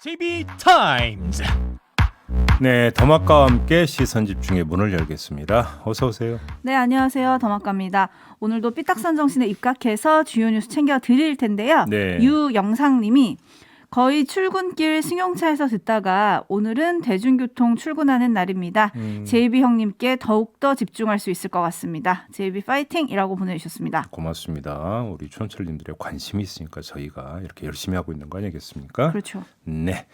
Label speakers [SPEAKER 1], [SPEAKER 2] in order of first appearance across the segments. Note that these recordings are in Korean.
[SPEAKER 1] JB 타임즈.
[SPEAKER 2] 네, 더마카와 함께 시선 집중의 문을 열겠습니다. 어서 오세요.
[SPEAKER 3] 네, 안녕하세요. 더마카입니다. 오늘도 삐딱선 정신에 입각해서 주요 뉴스 챙겨 드릴 텐데요.
[SPEAKER 2] 네.
[SPEAKER 3] 유영상님이 거의 출근길 승용차에서 듣다가 오늘은 대중교통 출근하는 날입니다. JB 형님께 더욱더 집중할 수 있을 것 같습니다. JB 파이팅이라고 보내주셨습니다.
[SPEAKER 2] 고맙습니다. 우리 촌철님들의 관심이 있으니까 저희가 이렇게 열심히 하고 있는 거 아니겠습니까?
[SPEAKER 3] 그렇죠.
[SPEAKER 2] 네.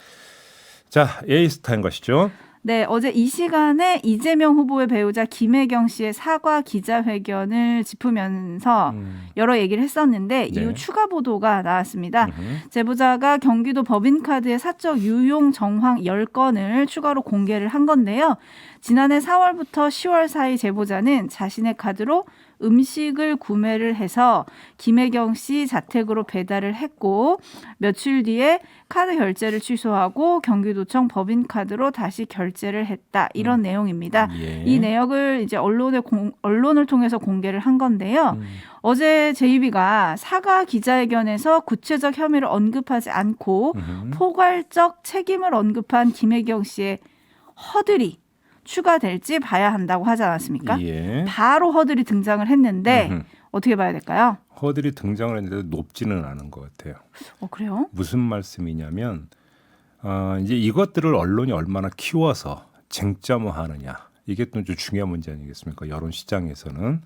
[SPEAKER 2] 자, 에이스타인 것이죠.
[SPEAKER 3] 네, 어제 이 시간에 이재명 후보의 배우자 김혜경 씨의 사과 기자회견을 짚으면서 여러 얘기를 했었는데
[SPEAKER 2] 네.
[SPEAKER 3] 이후 추가 보도가 나왔습니다. 제보자가 경기도 법인카드의 사적 유용 정황 10건을 추가로 공개를 한 건데요. 지난해 4월부터 10월 사이 제보자는 자신의 카드로 음식을 구매를 해서 김혜경 씨 자택으로 배달을 했고 며칠 뒤에 카드 결제를 취소하고 경기도청 법인카드로 다시 결제를 했다. 이런 내용입니다.
[SPEAKER 2] 예.
[SPEAKER 3] 이 내역을 이제 언론을 통해서 공개를 한 건데요. 어제 JB가 사과 기자회견에서 구체적 혐의를 언급하지 않고 포괄적 책임을 언급한 김혜경 씨의 허들이 추가될지 봐야 한다고 하지 않았습니까?
[SPEAKER 2] 예.
[SPEAKER 3] 바로 허들이 등장을 했는데 어떻게 봐야 될까요?
[SPEAKER 2] 허들이 등장을 했는데 높지는 않은 것 같아요.
[SPEAKER 3] 그래요?
[SPEAKER 2] 무슨 말씀이냐면 이제 이것들을 언론이 얼마나 키워서 쟁점화하느냐 이게 또 좀 중요한 문제 아니겠습니까? 여론 시장에서는.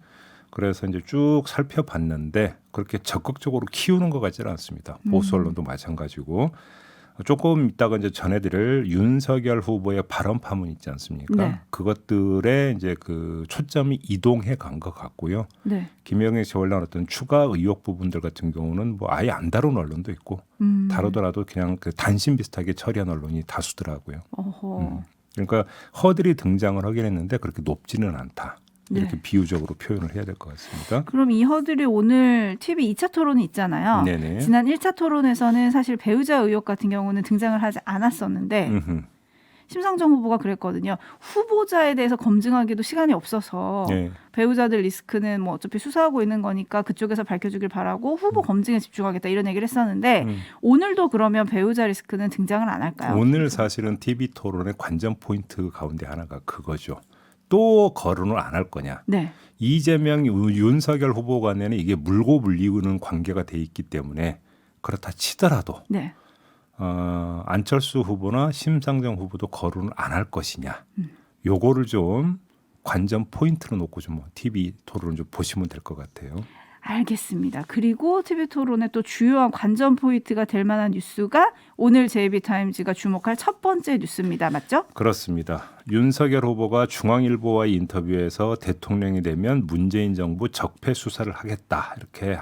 [SPEAKER 2] 그래서 이제 쭉 살펴봤는데 그렇게 적극적으로 키우는 것 같지는 않습니다. 보수 언론도 마찬가지고. 조금 이따가 이제 전해드릴 윤석열 후보의 발언 파문 있지 않습니까?
[SPEAKER 3] 네.
[SPEAKER 2] 그것들에 이제 그 초점이 이동해 간 것 같고요.
[SPEAKER 3] 네.
[SPEAKER 2] 김영애 씨 원래 어떤 추가 의혹 부분들 같은 경우는 뭐 아예 안 다룬 언론도 있고 다루더라도 그냥 그 단신 비슷하게 처리한 언론이 다수더라고요.
[SPEAKER 3] 어허.
[SPEAKER 2] 그러니까 허들이 등장을 하긴 했는데 그렇게 높지는 않다. 이렇게
[SPEAKER 3] 네.
[SPEAKER 2] 비유적으로 표현을 해야 될 것 같습니다.
[SPEAKER 3] 그럼 이 허들이 오늘 TV 2차 토론이 있잖아요.
[SPEAKER 2] 네네.
[SPEAKER 3] 지난 1차 토론에서는 사실 배우자 의혹 같은 경우는 등장을 하지 않았었는데
[SPEAKER 2] 음흠.
[SPEAKER 3] 심상정 후보가 그랬거든요. 후보자에 대해서 검증하기도 시간이 없어서
[SPEAKER 2] 네.
[SPEAKER 3] 배우자들 리스크는 뭐 어차피 수사하고 있는 거니까 그쪽에서 밝혀주길 바라고 후보 검증에 집중하겠다 이런 얘기를 했었는데 오늘도 그러면 배우자 리스크는 등장을 안 할까요?
[SPEAKER 2] 오늘 사실은 TV 토론의 관전 포인트 가운데 하나가 그거죠. 또 거론을 안 할 거냐.
[SPEAKER 3] 네.
[SPEAKER 2] 이재명, 윤석열 후보 간에는 이게 물고 물리는 관계가 돼 있기 때문에 그렇다 치더라도
[SPEAKER 3] 네.
[SPEAKER 2] 안철수 후보나 심상정 후보도 거론을 안 할 것이냐. 요거를 좀 관전 포인트로 놓고 좀 TV 토론을 좀 보시면 될 것 같아요.
[SPEAKER 3] 알겠습니다. 그리고 TV 토론의 또 주요한 관전 포인트가 될 만한 뉴스가 오늘 JB타임즈가 주목할 첫 번째 뉴스입니다. 맞죠?
[SPEAKER 2] 그렇습니다. 윤석열 후보가 중앙일보와의 인터뷰에서 대통령이 되면 문재인 정부 적폐 수사를 하겠다 이렇게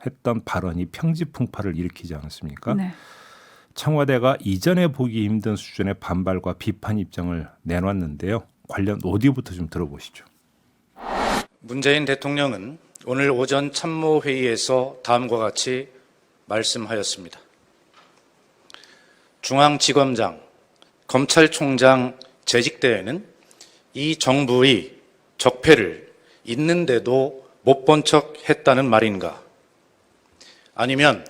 [SPEAKER 2] 했던 발언이 평지풍파를 일으키지 않았습니까?
[SPEAKER 3] 네.
[SPEAKER 2] 청와대가 이전에 보기 힘든 수준의 반발과 비판 입장을 내놨는데요. 관련 오디오부터 좀 들어보시죠.
[SPEAKER 4] 문재인 대통령은 오늘 오전 참모회의에서 다음과 같이 말씀하였습니다. 중앙지검장, 검찰총장 재직대에는 이 정부의 적폐를 있는데도 못 본 척 했다는 말인가? 아니면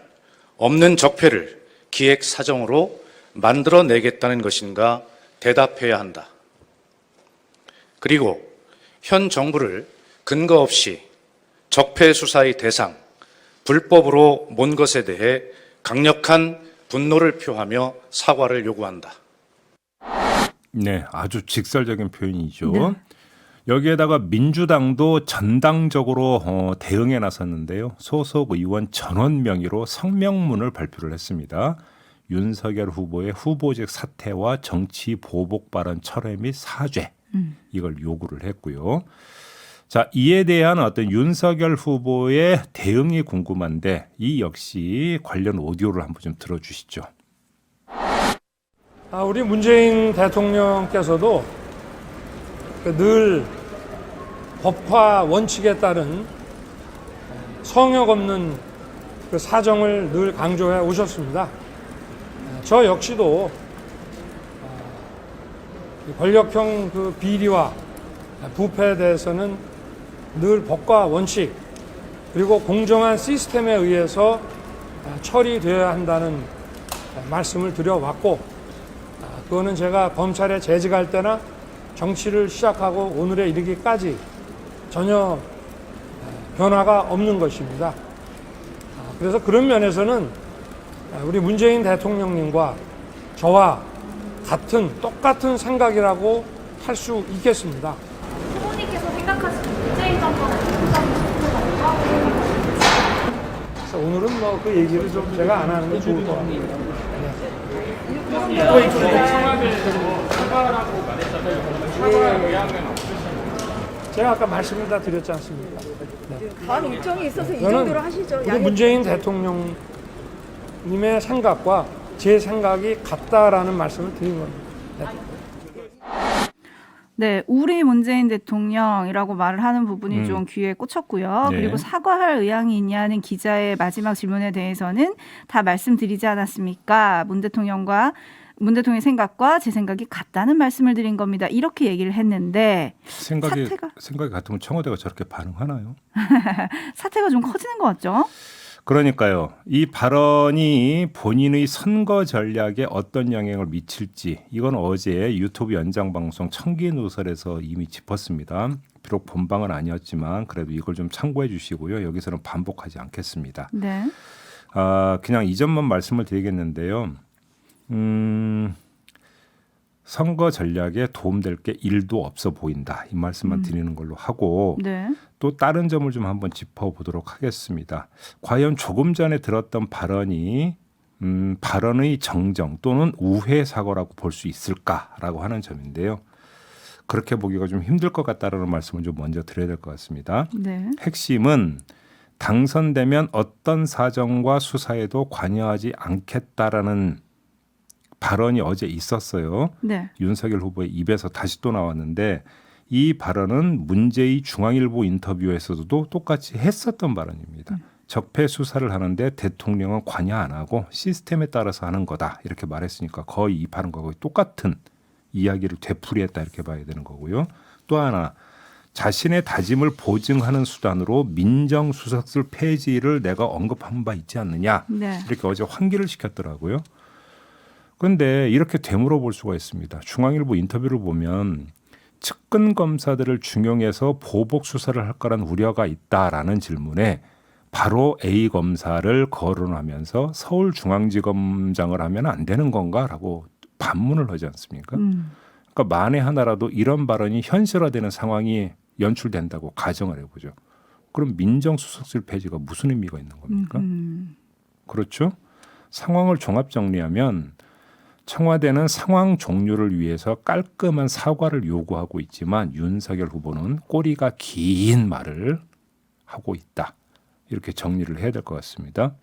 [SPEAKER 4] 없는 적폐를 기획사정으로 만들어내겠다는 것인가 대답해야 한다. 그리고 현 정부를 근거 없이 적폐 수사의 대상, 불법으로 몬 것에 대해 강력한 분노를 표하며 사과를 요구한다.
[SPEAKER 2] 네, 아주 직설적인 표현이죠.
[SPEAKER 3] 네.
[SPEAKER 2] 여기에다가 민주당도 전당적으로 대응에 나섰는데요. 소속 의원 전원 명의로 성명문을 발표를 했습니다. 윤석열 후보의 후보직 사퇴와 정치 보복 발언 철회 및 사죄 이걸 요구를 했고요. 자, 이에 대한 어떤 윤석열 후보의 대응이 궁금한데 이 역시 관련 오디오를 한번 좀 들어주시죠.
[SPEAKER 5] 우리 문재인 대통령께서도 늘 법화 원칙에 따른 성역 없는 그 사정을 늘 강조해 오셨습니다. 저 역시도 권력형 그 비리와 부패에 대해서는 늘 법과 원칙 그리고 공정한 시스템에 의해서 처리되어야 한다는 말씀을 드려왔고 그거는 제가 검찰에 재직할 때나 정치를 시작하고 오늘에 이르기까지 전혀 변화가 없는 것입니다. 그래서 그런 면에서는 우리 문재인 대통령님과 저와 똑같은 생각이라고 할 수 있겠습니다.
[SPEAKER 6] 후보님께서 생각하시는 문재인 정권의
[SPEAKER 5] 그래서 오늘은 뭐 그 얘기를 좀 제가 안 하는 게 좋을 것 같습니다. 제가 아까 말씀을 다 드렸지 않습니까?
[SPEAKER 7] 다음 일정이 있어서 이
[SPEAKER 5] 저는
[SPEAKER 7] 정도로 하시죠.
[SPEAKER 5] 우리 문재인 대통령님의 생각과 제 생각이 같다라는 말씀을 드린 겁니다.
[SPEAKER 3] 네, 우리 문재인 대통령이라고 말을 하는 부분이 좀 귀에 꽂혔고요.
[SPEAKER 2] 네.
[SPEAKER 3] 그리고 사과할 의향이 있냐는 기자의 마지막 질문에 대해서는 다 말씀드리지 않았습니까? 문 대통령의 생각과 제 생각이 같다는 말씀을 드린 겁니다. 이렇게 얘기를 했는데
[SPEAKER 2] 생각이
[SPEAKER 3] 사태가
[SPEAKER 2] 같으면 청와대가 저렇게 반응하나요?
[SPEAKER 3] 사태가 좀 커지는 것 같죠?
[SPEAKER 2] 그러니까요. 이 발언이 본인의 선거 전략에 어떤 영향을 미칠지 이건 어제 유튜브 연장방송 청기누설에서 이미 짚었습니다. 비록 본방은 아니었지만 그래도 이걸 좀 참고해 주시고요. 여기서는 반복하지 않겠습니다.
[SPEAKER 3] 네.
[SPEAKER 2] 그냥 이 점만 말씀을 드리겠는데요. 선거 전략에 도움될 게 1도 없어 보인다. 이 말씀만 드리는 걸로 하고
[SPEAKER 3] 네.
[SPEAKER 2] 또 다른 점을 좀 한번 짚어보도록 하겠습니다. 과연 조금 전에 들었던 발언이 발언의 정정 또는 우회 사고라고 볼 수 있을까라고 하는 점인데요. 그렇게 보기가 좀 힘들 것 같다라는 말씀을 좀 먼저 드려야 될 것 같습니다.
[SPEAKER 3] 네.
[SPEAKER 2] 핵심은 당선되면 어떤 사정과 수사에도 관여하지 않겠다라는 발언이 어제 있었어요.
[SPEAKER 3] 네.
[SPEAKER 2] 윤석열 후보의 입에서 다시 또 나왔는데 이 발언은 문재인 중앙일보 인터뷰에서도 똑같이 했었던 발언입니다. 적폐 수사를 하는데 대통령은 관여 안 하고 시스템에 따라서 하는 거다 이렇게 말했으니까 거의 이 발언과 거의 똑같은 이야기를 되풀이했다 이렇게 봐야 되는 거고요. 또 하나 자신의 다짐을 보증하는 수단으로 민정수석실 폐지를 내가 언급한 바 있지 않느냐
[SPEAKER 3] 네.
[SPEAKER 2] 이렇게 어제 환기를 시켰더라고요. 그런데 이렇게 되물어 볼 수가 있습니다. 중앙일보 인터뷰를 보면 측근 검사들을 중용해서 보복 수사를 할 거란 우려가 있다라는 질문에 바로 A 검사를 거론하면서 서울중앙지검장을 하면 안 되는 건가라고 반문을 하지 않습니까? 그러니까 만에 하나라도 이런 발언이 현실화되는 상황이 연출된다고 가정을 해보죠. 그럼 민정수석실 폐지가 무슨 의미가 있는 겁니까? 그렇죠? 상황을 종합 정리하면 청와대는 상황 종료를 위해서 깔끔한 사과를 요구하고 있지만 윤석열 후보는 꼬리가 긴 말을 하고 있다. 이렇게 정리를 해야 될 것 같습니다.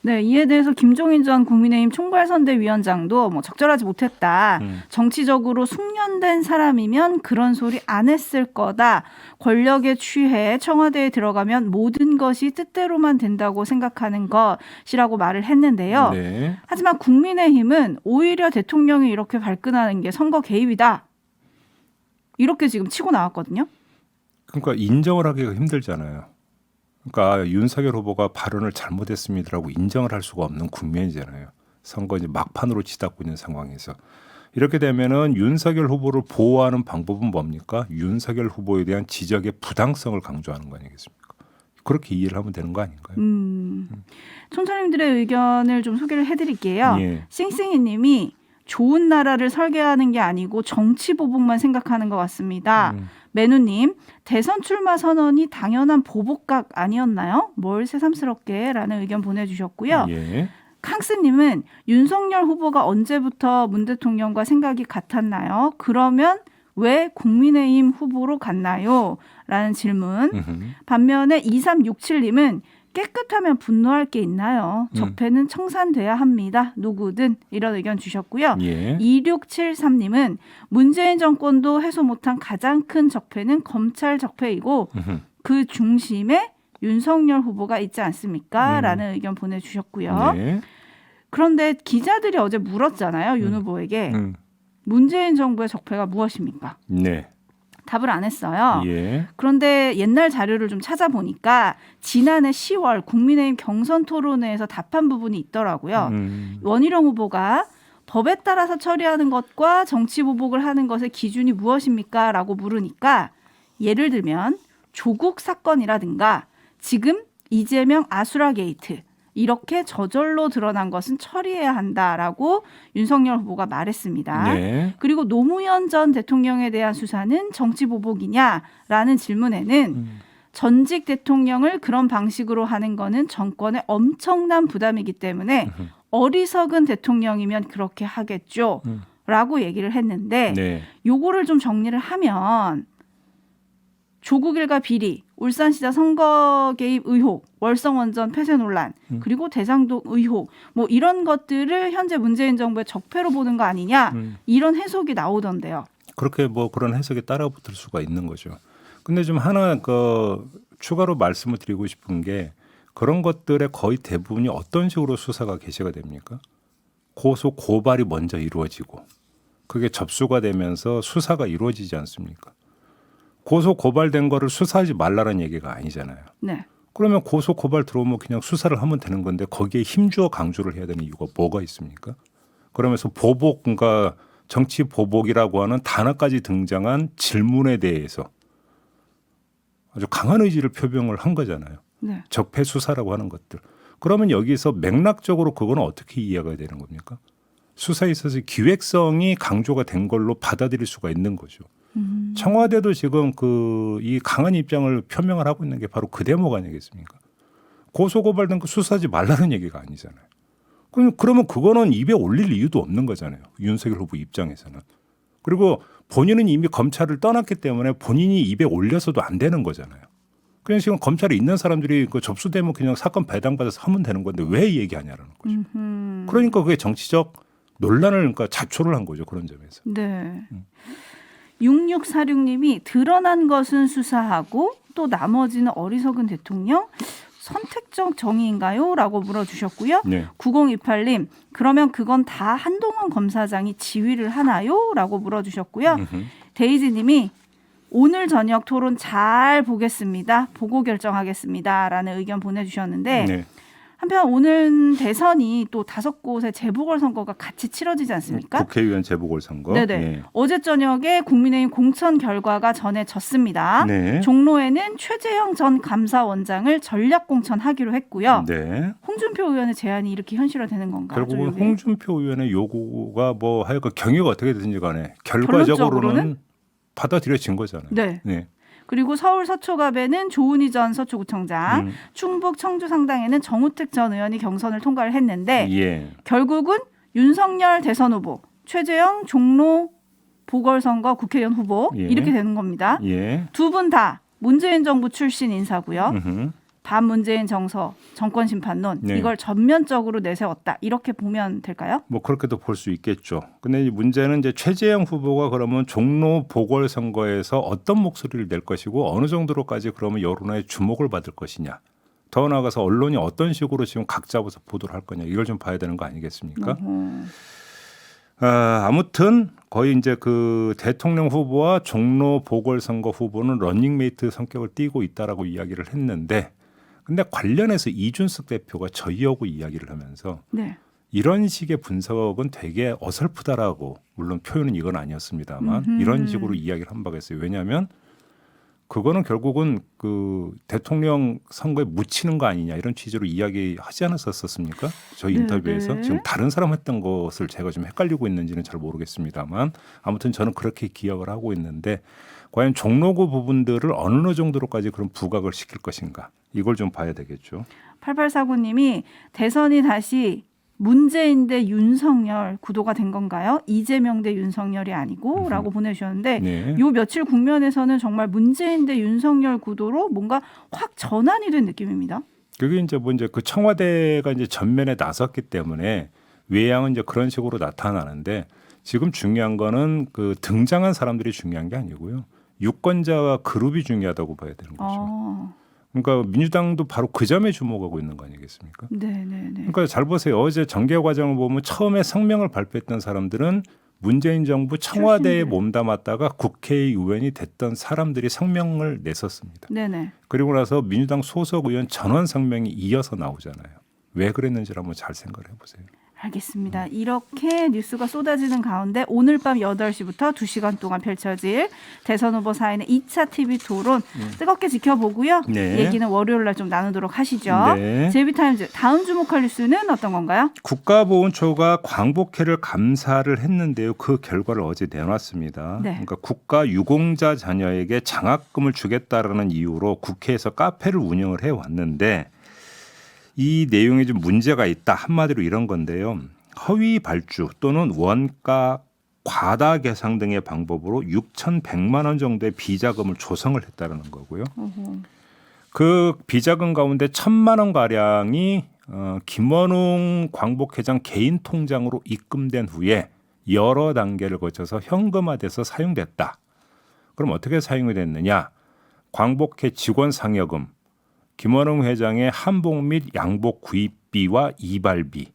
[SPEAKER 3] 네, 이에 대해서 김종인 전 국민의힘 총괄선대위원장도 뭐 적절하지 못했다. 정치적으로 숙련된 사람이면 그런 소리 안 했을 거다. 권력에 취해 청와대에 들어가면 모든 것이 뜻대로만 된다고 생각하는 것이라고 말을 했는데요.
[SPEAKER 2] 네.
[SPEAKER 3] 하지만 국민의힘은 오히려 대통령이 이렇게 발끈하는 게 선거 개입이다. 이렇게 지금 치고 나왔거든요.
[SPEAKER 2] 그러니까 인정을 하기가 힘들잖아요. 그러니까 윤석열 후보가 발언을 잘못했습니다라고 인정을 할 수가 없는 국면이잖아요. 선거 이제 막판으로 치닫고 있는 상황에서 이렇게 되면은 윤석열 후보를 보호하는 방법은 뭡니까? 윤석열 후보에 대한 지적의 부당성을 강조하는 거 아니겠습니까? 그렇게 이해를 하면 되는 거 아닌가요?
[SPEAKER 3] 촌철님들의 의견을 좀 소개를 해드릴게요.
[SPEAKER 2] 예.
[SPEAKER 3] 싱싱이님이 좋은 나라를 설계하는 게 아니고 정치 보복만 생각하는 것 같습니다. 매누님, 대선 출마 선언이 당연한 보복각 아니었나요? 뭘 새삼스럽게 라는 의견 보내주셨고요.
[SPEAKER 2] 예.
[SPEAKER 3] 캉스님은 윤석열 후보가 언제부터 문 대통령과 생각이 같았나요? 그러면 왜 국민의힘 후보로 갔나요? 라는 질문. 반면에 2367님은 깨끗하면 분노할 게 있나요? 적폐는 청산돼야 합니다. 누구든 이런 의견 주셨고요.
[SPEAKER 2] 예.
[SPEAKER 3] 2673님은 문재인 정권도 해소 못한 가장 큰 적폐는 검찰 적폐이고 그 중심에 윤석열 후보가 있지 않습니까? 라는 의견 보내주셨고요.
[SPEAKER 2] 네.
[SPEAKER 3] 그런데 기자들이 어제 물었잖아요. 윤 후보에게. 문재인 정부의 적폐가 무엇입니까?
[SPEAKER 2] 네.
[SPEAKER 3] 답을 안 했어요.
[SPEAKER 2] 예.
[SPEAKER 3] 그런데 옛날 자료를 좀 찾아보니까 지난해 10월 국민의힘 경선 토론회에서 답한 부분이 있더라고요. 원희룡 후보가 법에 따라서 처리하는 것과 정치 보복을 하는 것의 기준이 무엇입니까? 라고 물으니까 예를 들면 조국 사건이라든가 지금 이재명 아수라 게이트 이렇게 저절로 드러난 것은 처리해야 한다라고 윤석열 후보가 말했습니다.
[SPEAKER 2] 네.
[SPEAKER 3] 그리고 노무현 전 대통령에 대한 수사는 정치 보복이냐라는 질문에는 전직 대통령을 그런 방식으로 하는 거는 정권의 엄청난 부담이기 때문에 어리석은 대통령이면 그렇게 하겠죠. 라고 얘기를 했는데
[SPEAKER 2] 네.
[SPEAKER 3] 요거를 좀 정리를 하면 조국 일가 비리, 울산시장 선거 개입 의혹, 월성원전 폐쇄 논란, 그리고 대장동 의혹 뭐 이런 것들을 현재 문재인 정부의 적폐로 보는 거 아니냐 이런 해석이 나오던데요.
[SPEAKER 2] 그렇게 뭐 그런 해석에 따라붙을 수가 있는 거죠. 근데 좀 하나 추가로 말씀을 드리고 싶은 게 그런 것들의 거의 대부분이 어떤 식으로 수사가 개시가 됩니까? 고소 고발이 먼저 이루어지고 그게 접수가 되면서 수사가 이루어지지 않습니까? 고소 고발된 거를 수사하지 말라는 얘기가 아니잖아요.
[SPEAKER 3] 네.
[SPEAKER 2] 그러면 고소 고발 들어오면 그냥 수사를 하면 되는 건데 거기에 힘주어 강조를 해야 되는 이유가 뭐가 있습니까? 그러면서 보복, 그러니까 정치 보복이라고 하는 단어까지 등장한 질문에 대해서 아주 강한 의지를 표명을 한 거잖아요.
[SPEAKER 3] 네.
[SPEAKER 2] 적폐 수사라고 하는 것들. 그러면 여기서 맥락적으로 그거는 어떻게 이해가 되는 겁니까? 수사에 있어서 기획성이 강조가 된 걸로 받아들일 수가 있는 거죠. 청와대도 지금 이 강한 입장을 표명을 하고 있는 게 바로 그 대목 아니겠습니까? 고소고발된 거 수사하지 말라는 얘기가 아니잖아요. 그러면 그거는 입에 올릴 이유도 없는 거잖아요. 윤석열 후보 입장에서는. 그리고 본인은 이미 검찰을 떠났기 때문에 본인이 입에 올려서도 안 되는 거잖아요. 그냥 지금 검찰에 있는 사람들이 접수되면 그냥 사건 배당받아서 하면 되는 건데 왜 얘기하냐라는 거죠. 그러니까 그게 정치적 논란을 자초를 한 거죠. 그런 점에서.
[SPEAKER 3] 네. 6646님이 드러난 것은 수사하고 또 나머지는 어리석은 대통령 선택적 정의인가요? 라고 물어주셨고요.
[SPEAKER 2] 네.
[SPEAKER 3] 9028님 그러면 그건 다 한동훈 검사장이 지휘를 하나요? 라고 물어주셨고요. 데이지님이 오늘 저녁 토론 잘 보겠습니다. 보고 결정하겠습니다. 라는 의견 보내주셨는데
[SPEAKER 2] 네.
[SPEAKER 3] 한편 오늘 대선이 또 5곳의 재보궐선거가 같이 치러지지 않습니까?
[SPEAKER 2] 국회의원 재보궐선거.
[SPEAKER 3] 네네.
[SPEAKER 2] 네.
[SPEAKER 3] 어제 저녁에 국민의힘 공천 결과가 전해졌습니다.
[SPEAKER 2] 네.
[SPEAKER 3] 종로에는 최재형 전 감사원장을 전략 공천하기로 했고요.
[SPEAKER 2] 네.
[SPEAKER 3] 홍준표 의원의 제안이 이렇게 현실화되는 건가요?
[SPEAKER 2] 결국은 홍준표 의원의 요구가 뭐 하여간 경위가 어떻게 되든지 간에 결과적으로는
[SPEAKER 3] 결론적으로는?
[SPEAKER 2] 받아들여진 거잖아요.
[SPEAKER 3] 네.
[SPEAKER 2] 네.
[SPEAKER 3] 그리고 서울 서초갑에는 조은희 전 서초구청장, 충북 청주 상당에는 정우택 전 의원이 경선을 통과를 했는데
[SPEAKER 2] 예.
[SPEAKER 3] 결국은 윤석열 대선 후보, 최재형 종로 보궐선거 국회의원 후보
[SPEAKER 2] 예.
[SPEAKER 3] 이렇게 되는 겁니다.
[SPEAKER 2] 예.
[SPEAKER 3] 두 분 다 문재인 정부 출신 인사고요.
[SPEAKER 2] 음흠.
[SPEAKER 3] 반문재인 정서, 정권심판론
[SPEAKER 2] 네.
[SPEAKER 3] 이걸 전면적으로 내세웠다. 이렇게 보면 될까요?
[SPEAKER 2] 뭐 그렇게도 볼 수 있겠죠. 근데 이 문제는 이제 최재형 후보가 그러면 종로 보궐선거에서 어떤 목소리를 낼 것이고 어느 정도로까지 그러면 여론의 주목을 받을 것이냐. 더 나아가서 언론이 어떤 식으로 지금 각 잡아서 보도를 할 거냐. 이걸 좀 봐야 되는 거 아니겠습니까? 아무튼 거의 이제 그 대통령 후보와 종로 보궐선거 후보는 러닝메이트 성격을 띠고 있다라고 이야기를 했는데 근데 관련해서 이준석 대표가 저희하고 이야기를 하면서
[SPEAKER 3] 네.
[SPEAKER 2] 이런 식의 분석은 되게 어설프다라고 물론 표현은 이건 아니었습니다만 이런 식으로 이야기를 한 바가 있어요. 왜냐하면 그거는 결국은 그 대통령 선거에 묻히는 거 아니냐 이런 취지로 이야기하지 않았었습니까? 저희
[SPEAKER 3] 네,
[SPEAKER 2] 인터뷰에서
[SPEAKER 3] 네.
[SPEAKER 2] 지금 다른 사람 했던 것을 제가 좀 헷갈리고 있는지는 잘 모르겠습니다만 아무튼 저는 그렇게 기억을 하고 있는데 과연 종로구 부분들을 어느 정도로까지 그런 부각을 시킬 것인가 이걸 좀 봐야 되겠죠.
[SPEAKER 3] 8849님이 대선이 다시 문재인 대 윤석열 구도가 된 건가요? 이재명 대 윤석열이 아니고 라고 보내주셨는데
[SPEAKER 2] 네.
[SPEAKER 3] 요 며칠 국면에서는 정말 문재인 대 윤석열 구도로 뭔가 확 전환이 된 느낌입니다.
[SPEAKER 2] 그게 이제 뭐 이제 그 청와대가 이제 전면에 나섰기 때문에 외양은 이제 그런 식으로 나타나는데 지금 중요한 거는 그 등장한 사람들이 중요한 게 아니고요. 유권자와 그룹이 중요하다고 봐야 되는 거죠. 그러니까 민주당도 바로 그 점에 주목하고 있는 거 아니겠습니까?
[SPEAKER 3] 네네네.
[SPEAKER 2] 그러니까 잘 보세요. 어제 정계 과정을 보면 처음에 성명을 발표했던 사람들은 문재인 정부 청와대에 몸담았다가 국회의원이 됐던 사람들이 성명을 냈었습니다.
[SPEAKER 3] 네네.
[SPEAKER 2] 그리고 나서 민주당 소속 의원 전원 성명이 이어서 나오잖아요. 왜 그랬는지를 한번 잘 생각을 해보세요.
[SPEAKER 3] 알겠습니다. 이렇게 뉴스가 쏟아지는 가운데 오늘 밤 8시부터 2시간 동안 펼쳐질 대선 후보 사인의 2차 TV 토론 뜨겁게 지켜보고요.
[SPEAKER 2] 네.
[SPEAKER 3] 얘기는 월요일 날 좀 나누도록 하시죠.
[SPEAKER 2] 네.
[SPEAKER 3] 제비타임즈 다음 주목할 뉴스는 어떤 건가요?
[SPEAKER 2] 국가보훈처가 광복회를 감사를 했는데요. 그 결과를 어제 내놨습니다.
[SPEAKER 3] 네.
[SPEAKER 2] 그러니까 국가 유공자 자녀에게 장학금을 주겠다라는 이유로 국회에서 카페를 운영을 해왔는데 이 내용에 좀 문제가 있다. 한마디로 이런 건데요. 허위 발주 또는 원가 과다 계상 등의 방법으로 6,100만 원 정도의 비자금을 조성을 했다는 거고요. 그 비자금 가운데 1,000만 원 가량이 김원웅 광복회장 개인 통장으로 입금된 후에 여러 단계를 거쳐서 현금화돼서 사용됐다. 그럼 어떻게 사용이 됐느냐? 광복회 직원 상여금, 김원웅 회장의 한복 및 양복 구입비와 이발비,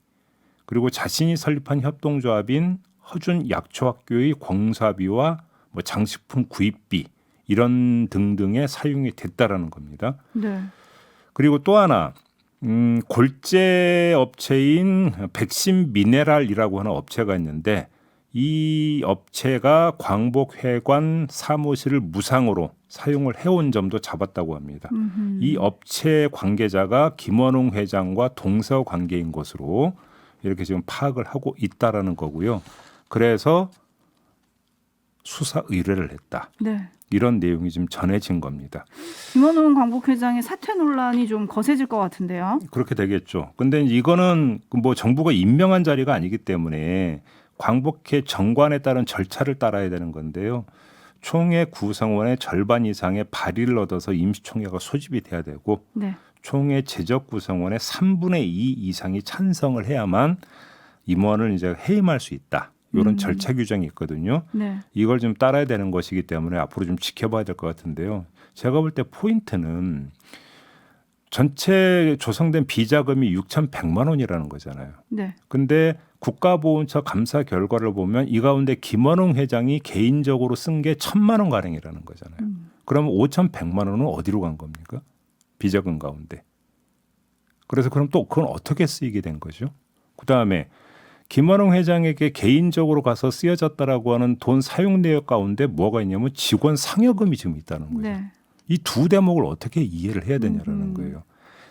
[SPEAKER 2] 그리고 자신이 설립한 협동조합인 허준 약초학교의 공사비와 뭐 장식품 구입비 이런 등등의 사용이 됐다라는 겁니다.
[SPEAKER 3] 네.
[SPEAKER 2] 그리고 또 하나 골재 업체인 백신미네랄이라고 하는 업체가 있는데 이 업체가 광복회관 사무실을 무상으로 사용을 해온 점도 잡았다고 합니다. 이 업체 관계자가 김원웅 회장과 동서 관계인 것으로 이렇게 지금 파악을 하고 있다라는 거고요. 그래서 수사 의뢰를 했다.
[SPEAKER 3] 네.
[SPEAKER 2] 이런 내용이 지금 전해진 겁니다.
[SPEAKER 3] 김원웅 광복회장의 사퇴 논란이 좀 거세질 것 같은데요.
[SPEAKER 2] 그렇게 되겠죠. 근데 이거는 뭐 정부가 임명한 자리가 아니기 때문에 광복회 정관에 따른 절차를 따라야 되는 건데요. 총회 구성원의 절반 이상의 발의를 얻어서 임시총회가 소집이 돼야 되고
[SPEAKER 3] 네.
[SPEAKER 2] 총회 제적 구성원의 3분의 2 이상이 찬성을 해야만 임원을 이제 해임할 수 있다. 이런 절차 규정이 있거든요.
[SPEAKER 3] 네.
[SPEAKER 2] 이걸 좀 따라야 되는 것이기 때문에 앞으로 좀 지켜봐야 될 것 같은데요. 제가 볼 때 포인트는 전체 조성된 비자금이 6,100만 원이라는 거잖아요.
[SPEAKER 3] 네.
[SPEAKER 2] 근데 국가보훈처 감사 결과를 보면 이 가운데 김원웅 회장이 개인적으로 쓴 게 1,000만 원 가량이라는 거잖아요. 그러면 5,100만 원은 어디로 간 겁니까? 비자금 가운데. 그래서 그럼 또 그건 어떻게 쓰이게 된 거죠? 그다음에 김원웅 회장에게 개인적으로 가서 쓰여졌다라고 하는 돈 사용 내역 가운데 뭐가 있냐면 직원 상여금이 지금 있다는 거예요.
[SPEAKER 3] 네.
[SPEAKER 2] 이 두 대목을 어떻게 이해를 해야 되냐라는 거예요.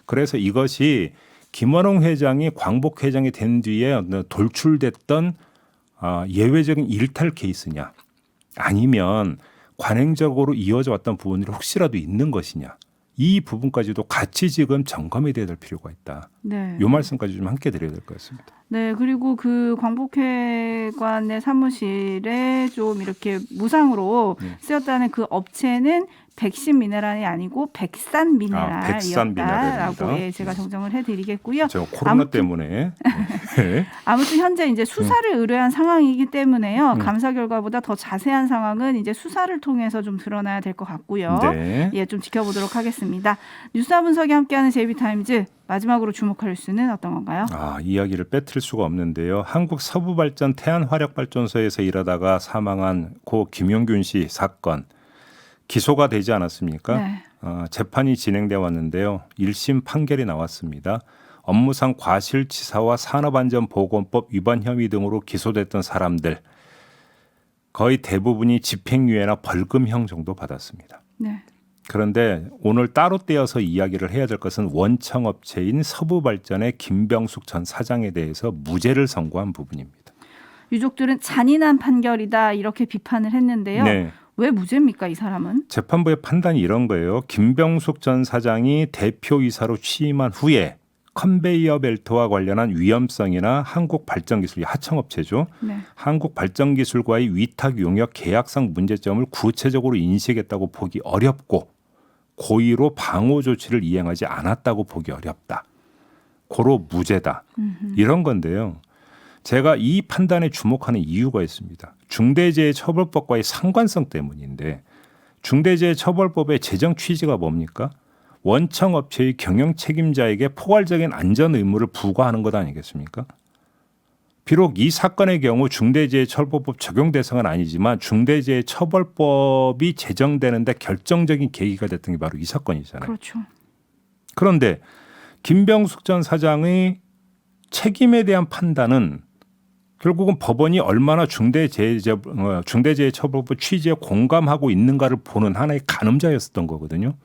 [SPEAKER 2] 그래서 이것이 김원웅 회장이 광복 회장이 된 뒤에 돌출됐던 예외적인 일탈 케이스냐 아니면 관행적으로 이어져 왔던 부분이 혹시라도 있는 것이냐 이 부분까지도 같이 지금 점검이 돼야 될 필요가 있다.
[SPEAKER 3] 네.
[SPEAKER 2] 이 말씀까지 좀 함께 드려야 될 것 같습니다.
[SPEAKER 3] 네, 그리고 그 광복회관의 사무실에 좀 이렇게 무상으로 쓰였다는 그 업체는 백신 미네랄이 아니고 백산 미네랄이었다라고 예, 제가 정정을 해드리겠고요.
[SPEAKER 2] 제가 코로나
[SPEAKER 3] 아무튼,
[SPEAKER 2] 때문에 네.
[SPEAKER 3] 아무튼 현재 이제 수사를 의뢰한 상황이기 때문에요. 감사 결과보다 더 자세한 상황은 이제 수사를 통해서 좀 드러나야 될 것 같고요.
[SPEAKER 2] 네.
[SPEAKER 3] 예, 좀 지켜보도록 하겠습니다. 뉴스와 분석이 함께하는 제이비타임즈 마지막으로 주목할 뉴스는 어떤 건가요?
[SPEAKER 2] 이야기를 빼뜨릴 수가 없는데요. 한국 서부발전 태안화력발전소에서 일하다가 사망한 고 김용균 씨 사건 기소가 되지 않았습니까?
[SPEAKER 3] 네.
[SPEAKER 2] 재판이 진행돼 왔는데요. 1심 판결이 나왔습니다. 업무상 과실치사와 산업안전보건법 위반 혐의 등으로 기소됐던 사람들 거의 대부분이 집행유예나 벌금형 정도 받았습니다.
[SPEAKER 3] 네.
[SPEAKER 2] 그런데 오늘 따로 떼어서 이야기를 해야 될 것은 원청업체인 서부발전의 김병숙 전 사장에 대해서 무죄를 선고한 부분입니다.
[SPEAKER 3] 유족들은 잔인한 판결이다 이렇게 비판을 했는데요.
[SPEAKER 2] 네.
[SPEAKER 3] 왜 무죄입니까 이 사람은?
[SPEAKER 2] 재판부의 판단이 이런 거예요. 김병숙 전 사장이 대표이사로 취임한 후에 컨베이어 벨트와 관련한 위험성이나 한국발전기술 하청업체죠.
[SPEAKER 3] 네.
[SPEAKER 2] 한국발전기술과의 위탁 용역 계약상 문제점을 구체적으로 인식했다고 보기 어렵고 고의로 방호 조치를 이행하지 않았다고 보기 어렵다. 고로 무죄다. 이런 건데요. 제가 이 판단에 주목하는 이유가 있습니다. 중대재해처벌법과의 상관성 때문인데 중대재해처벌법의 제정 취지가 뭡니까? 원청업체의 경영 책임자에게 포괄적인 안전 의무를 부과하는 것 아니겠습니까? 비록 이 사건의 경우 중대재해처벌법 적용 대상은 아니지만 중대재해처벌법이 제정되는데 결정적인 계기가 됐던 게 바로 이 사건이잖아요.
[SPEAKER 3] 그렇죠.
[SPEAKER 2] 그런데 김병숙 전 사장의 책임에 대한 판단은 결국은 법원이 얼마나 중대재해처벌법 취지에 공감하고 있는가를 보는 하나의 가늠자였었던 거거든요.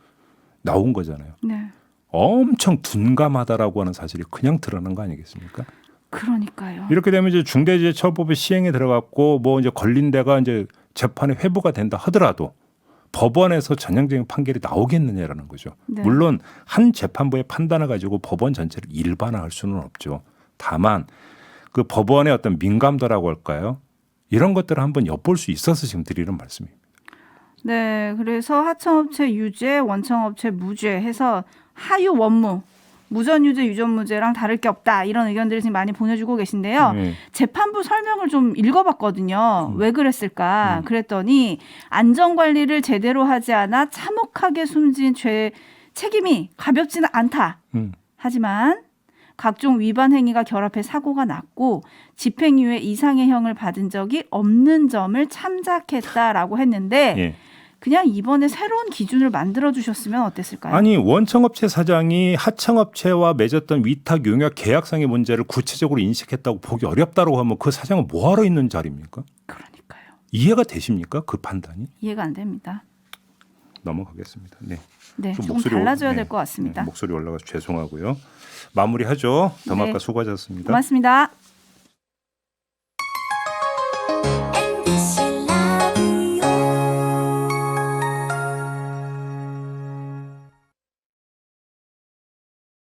[SPEAKER 2] 나온 거잖아요.
[SPEAKER 3] 네.
[SPEAKER 2] 엄청 둔감하다라고 하는 사실이 그냥 드러난 거 아니겠습니까?
[SPEAKER 3] 그러니까요.
[SPEAKER 2] 이렇게 되면 이제 중대재해처벌법이 시행에 들어갔고 뭐 이제 걸린 데가 이제 재판에 회부가 된다 하더라도 법원에서 전형적인 판결이 나오겠느냐라는 거죠.
[SPEAKER 3] 네.
[SPEAKER 2] 물론 한 재판부의 판단을 가지고 법원 전체를 일반화할 수는 없죠. 다만 그 법원의 어떤 민감도라고 할까요? 이런 것들을 한번 엿볼 수 있어서 지금 드리는 말씀입니다.
[SPEAKER 3] 네, 그래서 하청업체 유죄, 원청업체 무죄 해서 하유 원무, 무전유죄, 유전무죄랑 다를 게 없다 이런 의견들을 지금 많이 보내주고 계신데요. 재판부 설명을 좀 읽어봤거든요. 왜 그랬을까? 그랬더니 안전관리를 제대로 하지 않아 참혹하게 숨진 죄 책임이 가볍지는 않다. 하지만 각종 위반 행위가 결합해 사고가 났고 집행유예 이상의 형을 받은 적이 없는 점을 참작했다라고 했는데
[SPEAKER 2] 예.
[SPEAKER 3] 그냥 이번에 새로운 기준을 만들어 주셨으면 어땠을까요?
[SPEAKER 2] 아니 원청업체 사장이 하청업체와 맺었던 위탁 용역 계약상의 문제를 구체적으로 인식했다고 보기 어렵다고 하면 그 사장은 뭐하러 있는 자리입니까?
[SPEAKER 3] 그러니까요.
[SPEAKER 2] 이해가 되십니까? 그 판단이?
[SPEAKER 3] 이해가 안 됩니다.
[SPEAKER 2] 넘어가겠습니다. 네.
[SPEAKER 3] 네,
[SPEAKER 2] 좀
[SPEAKER 3] 조금 달라져야 될 것 같습니다.
[SPEAKER 2] 목소리 올라가서 죄송하고요. 마무리하죠. 더마카
[SPEAKER 3] 네.
[SPEAKER 2] 수고하셨습니다.
[SPEAKER 3] 고맙습니다.